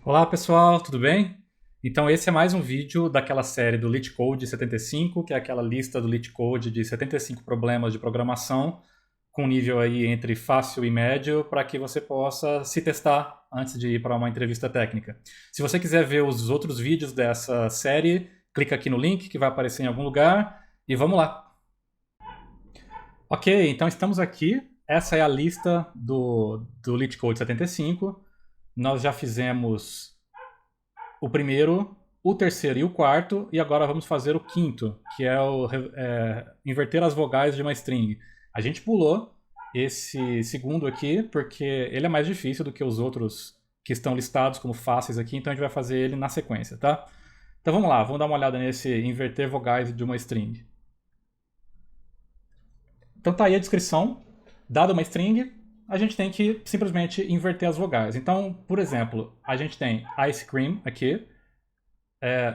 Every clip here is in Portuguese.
Olá pessoal, tudo bem? Então esse é mais um vídeo daquela série do LeetCode 75, que é aquela lista do LeetCode de 75 problemas de programação com nível aí entre fácil e médio para que você possa se testar antes de ir para uma entrevista técnica. Se você quiser ver os outros vídeos dessa série, clica aqui no link que vai aparecer em algum lugar e vamos lá. Ok, então estamos aqui. Essa é a lista do LeetCode 75. Nós já fizemos o primeiro, o terceiro e o quarto, e agora vamos fazer o quinto, que é o inverter as vogais de uma string. A gente pulou esse segundo aqui porque ele é mais difícil do que os outros que estão listados como fáceis aqui, então a gente vai fazer ele na sequência, tá? Então vamos lá, vamos dar uma olhada nesse inverter vogais de uma string. Então tá aí a descrição. Dada uma string, a gente tem que simplesmente inverter as vogais. Então, por exemplo, a gente tem ice cream aqui.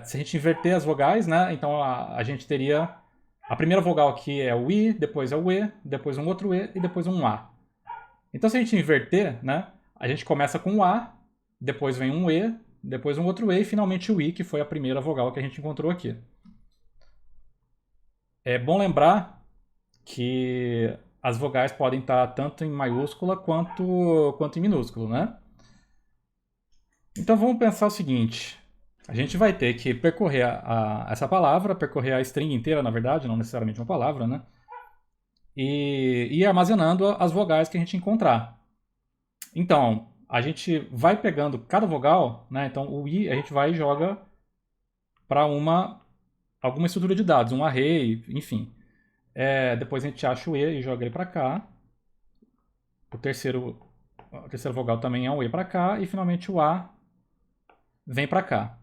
Se a gente inverter as vogais, né? Então a gente teria a primeira vogal aqui é o I, depois é o E, depois um outro E e depois um A. Então se a gente inverter, né? A gente começa com o A, depois vem um E, depois um outro E e finalmente o I, que foi a primeira vogal que a gente encontrou aqui. É bom lembrar que as vogais podem estar tanto em maiúscula quanto em minúsculo, né? Então vamos pensar o seguinte: a gente vai ter que percorrer essa palavra, percorrer a string inteira, na verdade, não necessariamente uma palavra, né? E ir armazenando as vogais que a gente encontrar. Então, a gente vai pegando cada vogal, né? Então, o I a gente vai e joga para alguma estrutura de dados, um array, enfim. Depois a gente acha o E e joga ele para cá. A terceira vogal também é um E para cá. E finalmente o A vem para cá.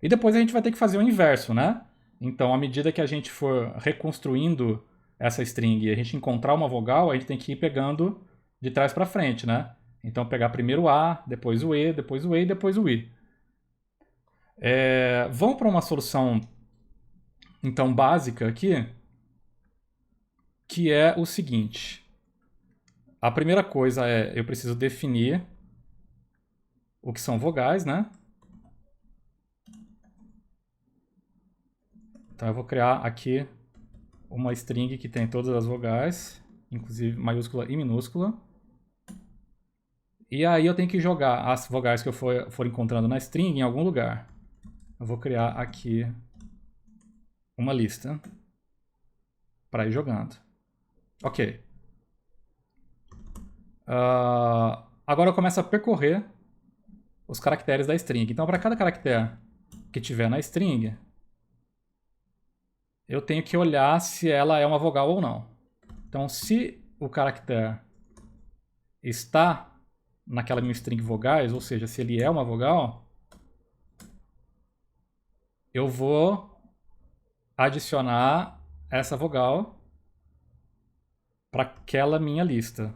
E depois a gente vai ter que fazer o inverso, né? Então, à medida que a gente for reconstruindo essa string e a gente encontrar uma vogal, a gente tem que ir pegando de trás para frente, né? Então, pegar primeiro o A, depois o E, depois o E e depois o I. Vamos para uma solução, então, básica aqui, que é o seguinte. A primeira coisa é, eu preciso definir o que são vogais, né? Então, eu vou criar aqui uma string que tem todas as vogais, inclusive maiúscula e minúscula. E aí eu tenho que jogar as vogais que eu for encontrando na string em algum lugar. Eu vou criar aqui uma lista para ir jogando. Ok. Agora eu começo a percorrer os caracteres da string. Então, para cada caractere que tiver na string, eu tenho que olhar se ela é uma vogal ou não. Então, se o caractere está naquela minha string vogais, ou seja, se ele é uma vogal, eu vou adicionar essa vogal para aquela minha lista.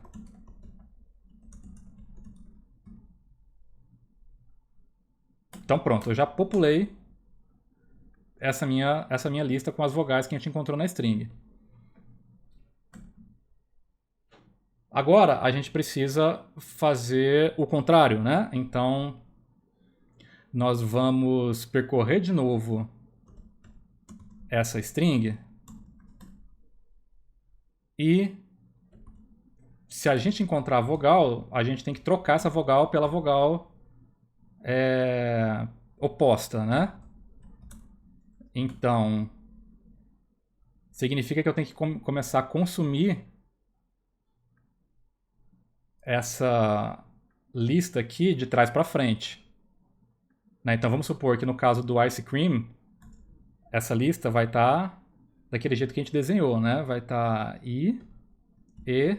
Então pronto, eu já populei essa minha lista com as vogais que a gente encontrou na string. Agora a gente precisa fazer o contrário, né? Então nós vamos percorrer de novo essa string e se a gente encontrar a vogal, a gente tem que trocar essa vogal pela vogal oposta, né? Então significa que eu tenho que começar a consumir essa lista aqui de trás para frente. Né? Então vamos supor que no caso do ice cream, essa lista vai estar daquele jeito que a gente desenhou, né? Vai estar I, E,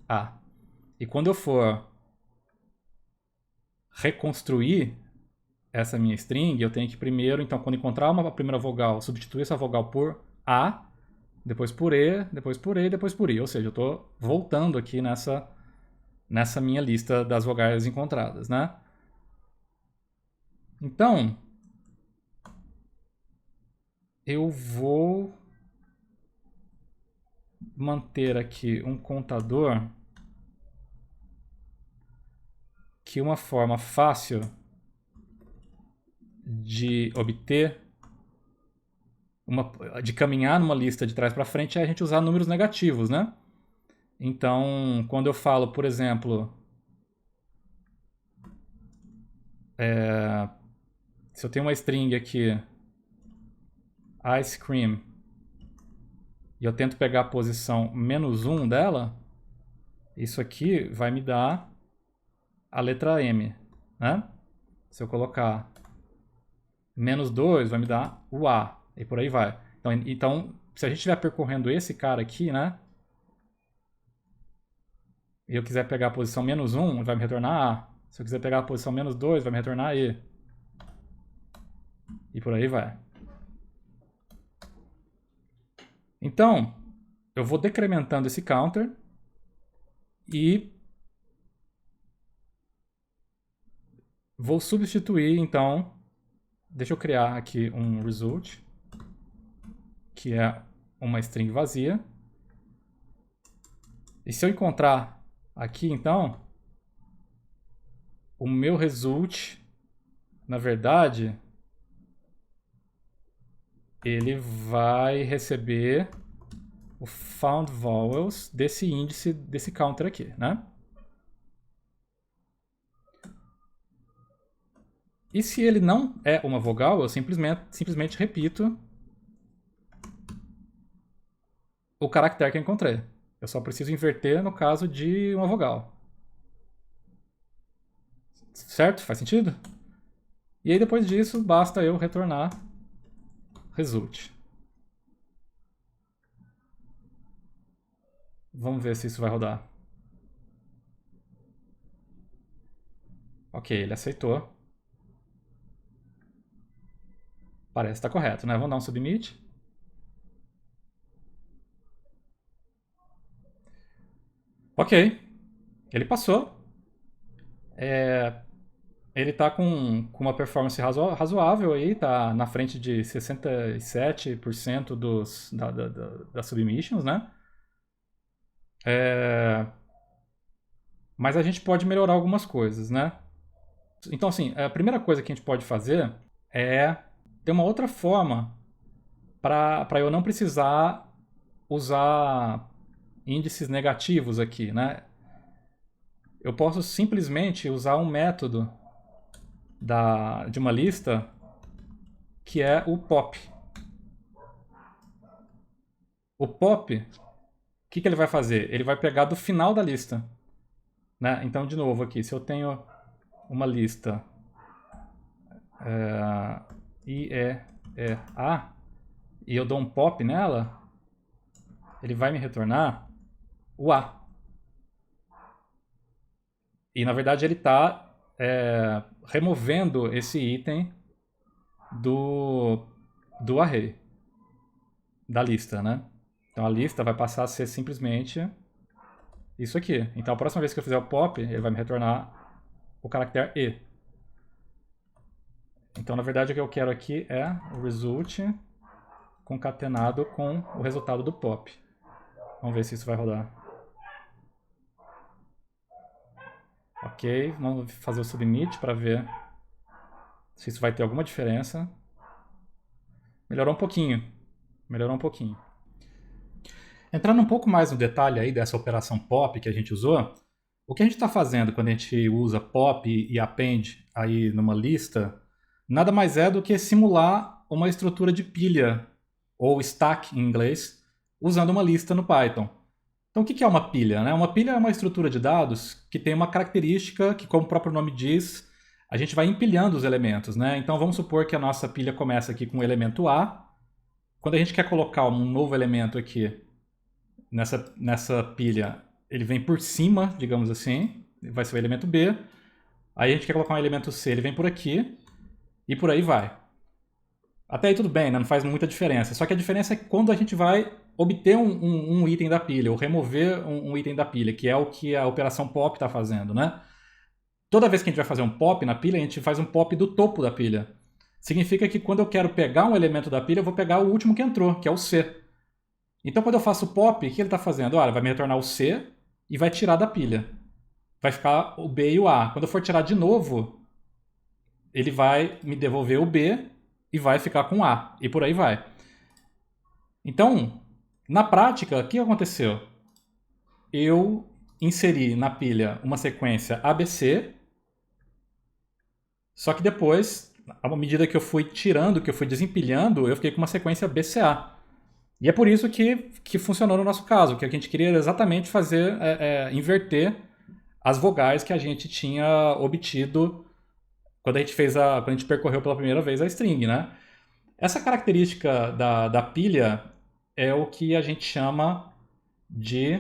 A. E quando eu for reconstruir essa minha string, eu tenho que primeiro, então quando encontrar uma primeira vogal, substituir essa vogal por A, depois por E, depois por E, depois por I. Ou seja, eu estou voltando aqui nessa minha lista das vogais encontradas, né? Então, eu vou manter aqui um contador que uma forma fácil de obter, de caminhar numa lista de trás para frente é a gente usar números negativos, né? Então, quando eu falo, por exemplo, se eu tenho uma string aqui, ice cream, e eu tento pegar a posição -1 dela, isso aqui vai me dar a letra M, né? Se eu colocar -2, vai me dar o A, e por aí vai. Então, se a gente estiver percorrendo esse cara aqui, né? E eu quiser pegar a posição -1, vai me retornar A. Se eu quiser pegar a posição -2, vai me retornar E. E por aí vai. Então, eu vou decrementando esse counter e vou substituir, então, deixa eu criar aqui um result, que é uma string vazia. E se eu encontrar aqui, então, o meu result, na verdade, ele vai receber o found vowels desse índice, desse counter aqui, né? E se ele não é uma vogal, eu simplesmente repito o caractere que eu encontrei. Eu só preciso inverter no caso de uma vogal. Certo? Faz sentido? E aí depois disso, basta eu retornar result. Vamos ver se isso vai rodar. Ok, ele aceitou. Parece estar correto, né? Vamos dar um submit. Ok, ele passou. Ele está com uma performance razoável aí, tá na frente de 67% das submissions, né? Mas a gente pode melhorar algumas coisas, né? Então, assim, a primeira coisa que a gente pode fazer é ter uma outra forma para eu não precisar usar índices negativos aqui, né? Eu posso simplesmente usar um método de uma lista que é o pop. O pop, o que ele vai fazer? Ele vai pegar do final da lista, né? Então, de novo aqui, se eu tenho uma lista IEA e eu dou um pop nela, ele vai me retornar o A. E na verdade ele está removendo esse item do array, da lista, né? Então a lista vai passar a ser simplesmente isso aqui. Então a próxima vez que eu fizer o pop, ele vai me retornar o caractere E. Então na verdade o que eu quero aqui é o result concatenado com o resultado do pop. Vamos ver se isso vai rodar. Ok, vamos fazer o submit para ver se isso vai ter alguma diferença. Melhorou um pouquinho. Melhorou um pouquinho. Entrando um pouco mais no detalhe aí dessa operação pop que a gente usou, o que a gente está fazendo quando a gente usa pop e append aí numa lista, nada mais é do que simular uma estrutura de pilha, ou stack em inglês, usando uma lista no Python. Então o que é uma pilha, né? Uma pilha é uma estrutura de dados que tem uma característica que, como o próprio nome diz, a gente vai empilhando os elementos, né? Então vamos supor que a nossa pilha começa aqui com o elemento A. Quando a gente quer colocar um novo elemento aqui nessa pilha, ele vem por cima, digamos assim, vai ser o elemento B. Aí a gente quer colocar um elemento C, ele vem por aqui e por aí vai. Até aí tudo bem, né? Não faz muita diferença. Só que a diferença é quando a gente vai obter um item da pilha, ou remover um item da pilha, que é o que a operação pop está fazendo, né? Toda vez que a gente vai fazer um pop na pilha, a gente faz um pop do topo da pilha. Significa que quando eu quero pegar um elemento da pilha, eu vou pegar o último que entrou, que é o C. Então quando eu faço pop, o que ele está fazendo? Olha, vai me retornar o C e vai tirar da pilha. Vai ficar o B e o A. Quando eu for tirar de novo, ele vai me devolver o B e vai ficar com A, e por aí vai. Então, na prática, o que aconteceu? Eu inseri na pilha uma sequência ABC, só que depois, à medida que eu fui tirando, que eu fui desempilhando, eu fiquei com uma sequência BCA. E é por isso que funcionou no nosso caso, que a gente queria exatamente fazer, inverter as vogais que a gente tinha obtido quando quando a gente percorreu pela primeira vez a string, né? Essa característica da pilha é o que a gente chama de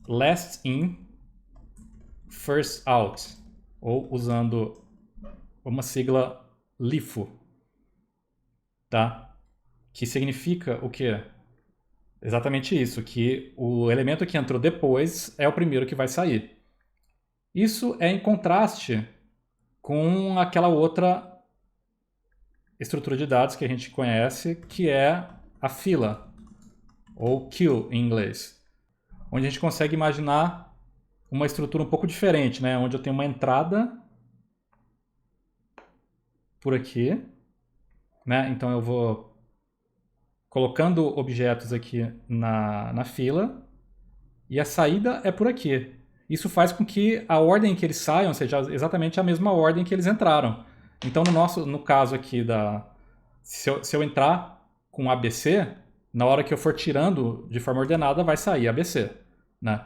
last in, first out, ou usando uma sigla LIFO, tá? Que significa o quê? Exatamente isso, que o elemento que entrou depois é o primeiro que vai sair. Isso é em contraste com aquela outra estrutura de dados que a gente conhece, que é a fila, ou queue em inglês, onde a gente consegue imaginar uma estrutura um pouco diferente, né? Onde eu tenho uma entrada por aqui, né? Então eu vou colocando objetos aqui na fila e a saída é por aqui. Isso faz com que a ordem que eles saiam seja exatamente a mesma ordem que eles entraram. Então no caso aqui se eu entrar com ABC, na hora que eu for tirando de forma ordenada vai sair ABC, né?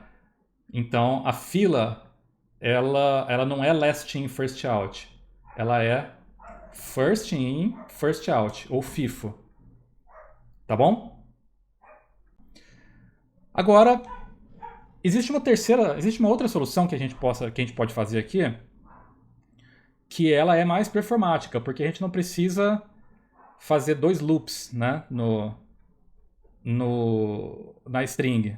Então a fila ela não é last in first out, ela é first in first out, ou FIFO, tá bom? Agora existe uma outra solução que a gente pode fazer aqui, que ela é mais performática, porque a gente não precisa fazer dois loops, né, na string.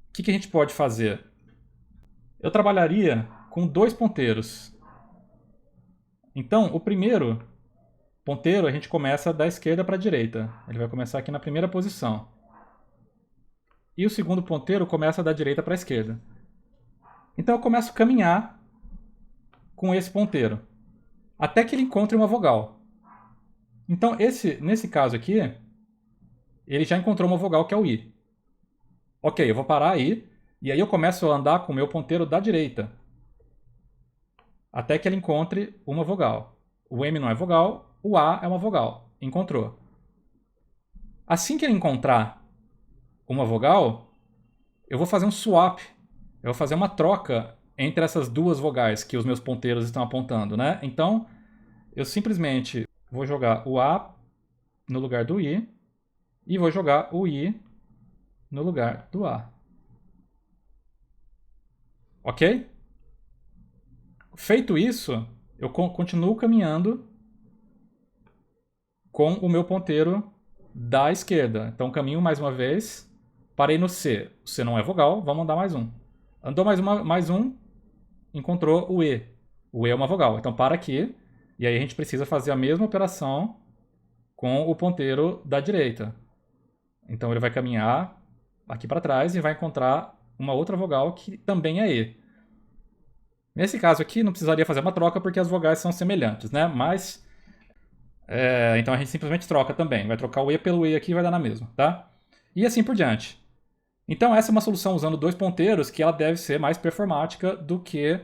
O que a gente pode fazer? Eu trabalharia com dois ponteiros. Então, o primeiro ponteiro a gente começa da esquerda para a direita. Ele vai começar aqui na primeira posição. E o segundo ponteiro começa da direita para a esquerda. Então eu começo a caminhar com esse ponteiro, até que ele encontre uma vogal. Então, nesse caso aqui, ele já encontrou uma vogal que é o I. Ok, eu vou parar aí, e aí eu começo a andar com o meu ponteiro da direita, até que ele encontre uma vogal. O M não é vogal, o A é uma vogal. Encontrou. Assim que ele encontrar uma vogal, eu vou fazer um swap. Eu vou fazer uma troca entre essas duas vogais que os meus ponteiros estão apontando, né? Então, eu simplesmente vou jogar o A no lugar do I e vou jogar o I no lugar do A. Ok? Feito isso, eu continuo caminhando com o meu ponteiro da esquerda. Então caminho mais uma vez, parei no C. O C não é vogal, vamos andar mais um. Andou mais um, encontrou o E. O E é uma vogal, então para aqui. E aí a gente precisa fazer a mesma operação com o ponteiro da direita. Então ele vai caminhar aqui para trás e vai encontrar uma outra vogal que também é E. Nesse caso aqui não precisaria fazer uma troca porque as vogais são semelhantes, né? Mas então a gente simplesmente troca também. Vai trocar o E pelo E aqui e vai dar na mesma, tá? E assim por diante. Então essa é uma solução usando dois ponteiros que ela deve ser mais performática do que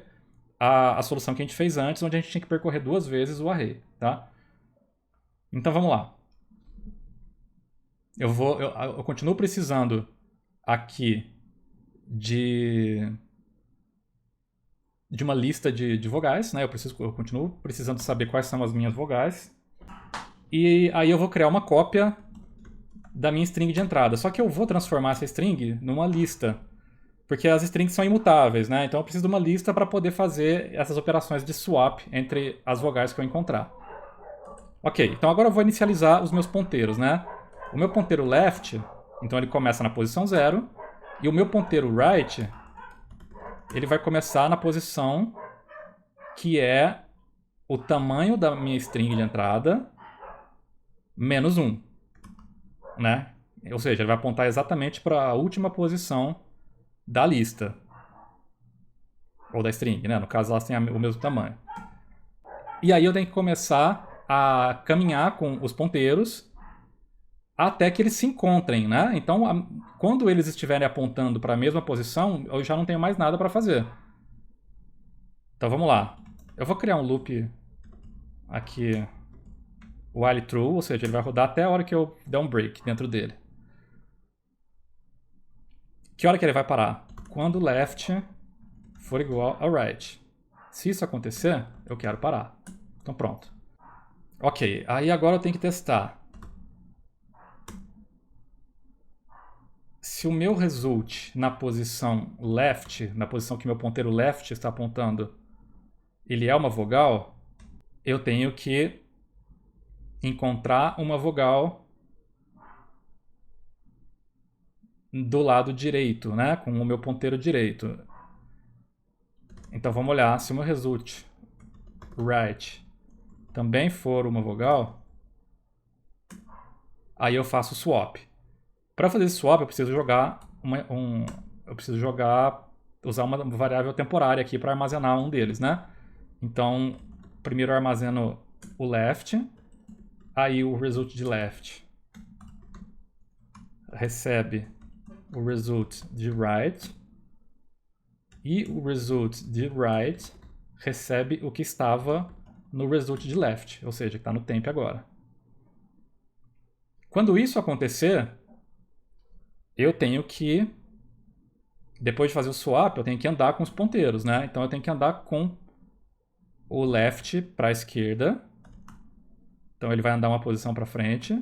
a solução que a gente fez antes, onde a gente tinha que percorrer duas vezes o array, tá? Então vamos lá. Eu continuo precisando aqui de uma lista de vogais, né? Eu continuo precisando saber quais são as minhas vogais. E aí eu vou criar uma cópia da minha string de entrada. Só que eu vou transformar essa string numa lista, porque as strings são imutáveis, né? Então eu preciso de uma lista para poder fazer essas operações de swap entre as vogais que eu encontrar. Ok, então agora eu vou inicializar os meus ponteiros, né? O meu ponteiro left, então ele começa na posição 0, e o meu ponteiro right, ele vai começar na posição que é o tamanho da minha string de entrada menos 1, né? Ou seja, ele vai apontar exatamente para a última posição da lista. Ou da string, né? No caso, elas têm o mesmo tamanho. E aí eu tenho que começar a caminhar com os ponteiros até que eles se encontrem, né? Então, quando eles estiverem apontando para a mesma posição, eu já não tenho mais nada para fazer. Então, vamos lá. Eu vou criar um loop aqui, while true, ou seja, ele vai rodar até a hora que eu der um break dentro dele. Que hora que ele vai parar? Quando left for igual a right. Se isso acontecer, eu quero parar. Então, pronto. Ok, aí agora eu tenho que testar. Se o meu result na posição left, na posição que meu ponteiro left está apontando, ele é uma vogal, eu tenho que encontrar uma vogal do lado direito, né? Com o meu ponteiro direito. Então vamos olhar, se o meu result right também for uma vogal, aí eu faço swap. Para fazer esse swap, eu preciso usar uma variável temporária aqui para armazenar um deles, né? Então, primeiro eu armazeno o left, aí o result de left recebe o result de right, e o result de right recebe o que estava no result de left, ou seja, que está no temp agora. Quando isso acontecer, eu tenho que, depois de fazer o swap, eu tenho que andar com os ponteiros, né? Então eu tenho que andar com o left para a esquerda. Então ele vai andar uma posição para frente.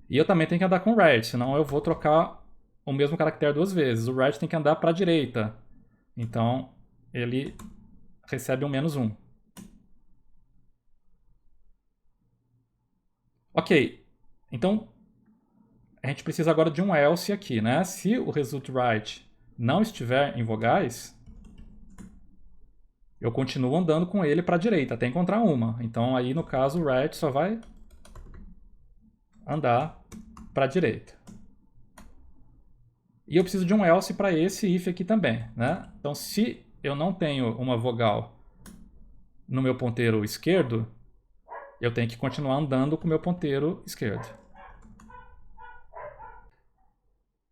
E eu também tenho que andar com o right, senão eu vou trocar o mesmo caractere duas vezes. O right tem que andar para a direita. Então ele recebe um -1. Ok, então a gente precisa agora de um else aqui, né? Se o result right não estiver em vogais, eu continuo andando com ele para a direita até encontrar uma. Então aí no caso o right só vai andar para a direita. E eu preciso de um else para esse if aqui também, né? Então se eu não tenho uma vogal no meu ponteiro esquerdo, eu tenho que continuar andando com o meu ponteiro esquerdo.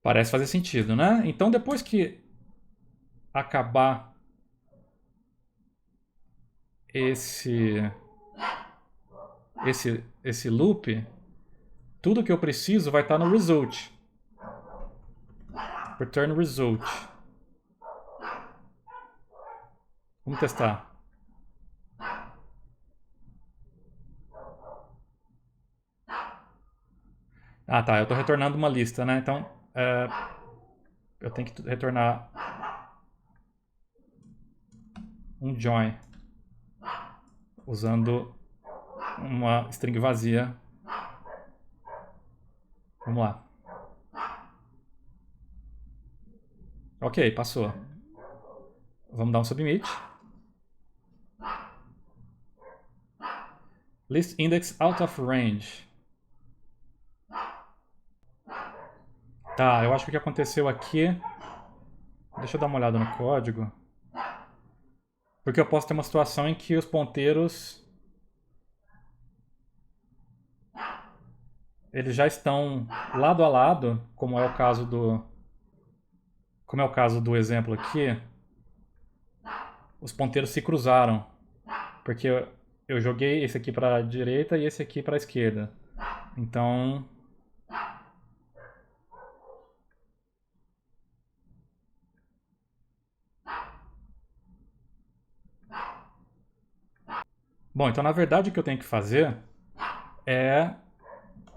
Parece fazer sentido, né? Então depois que acabar esse loop, tudo que eu preciso vai estar no result. Return result. Vamos testar. Ah, tá. Eu estou retornando uma lista, né? Então, eu tenho que retornar um join usando uma string vazia. Vamos lá. Ok, passou. Vamos dar um submit. List index out of range. Tá, eu acho que o que aconteceu aqui... Deixa eu dar uma olhada no código. Porque eu posso ter uma situação em que os ponteiros... eles já estão lado a lado, como é o caso do exemplo aqui. Os ponteiros se cruzaram. Porque eu joguei esse aqui para a direita e esse aqui para a esquerda. Então... Bom, então na verdade o que eu tenho que fazer é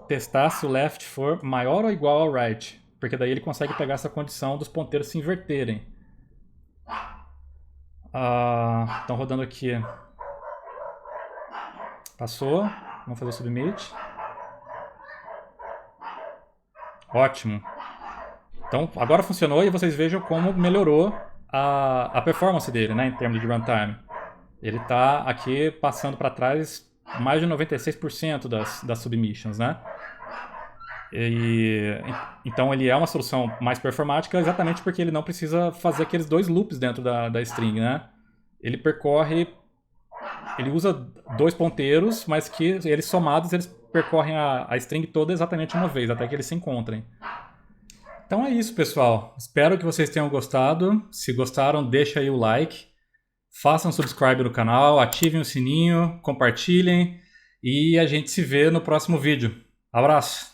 testar se o left for maior ou igual ao right. Porque daí ele consegue pegar essa condição dos ponteiros se inverterem. Estão rodando aqui. Passou. Vamos fazer o submit. Ótimo. Então agora funcionou e vocês vejam como melhorou a performance dele, né, em termos de runtime. Ele está aqui passando para trás mais de 96% das submissions, né? Então ele é uma solução mais performática exatamente porque ele não precisa fazer aqueles dois loops dentro da string, né? ele percorre, ele usa 2 ponteiros, mas que eles somados eles percorrem a string toda exatamente uma vez, até que eles se encontrem. Então é isso, pessoal. Espero que vocês tenham gostado. Se gostaram, deixa aí o like. Façam subscribe no canal, ativem o sininho, compartilhem e a gente se vê no próximo vídeo. Abraço!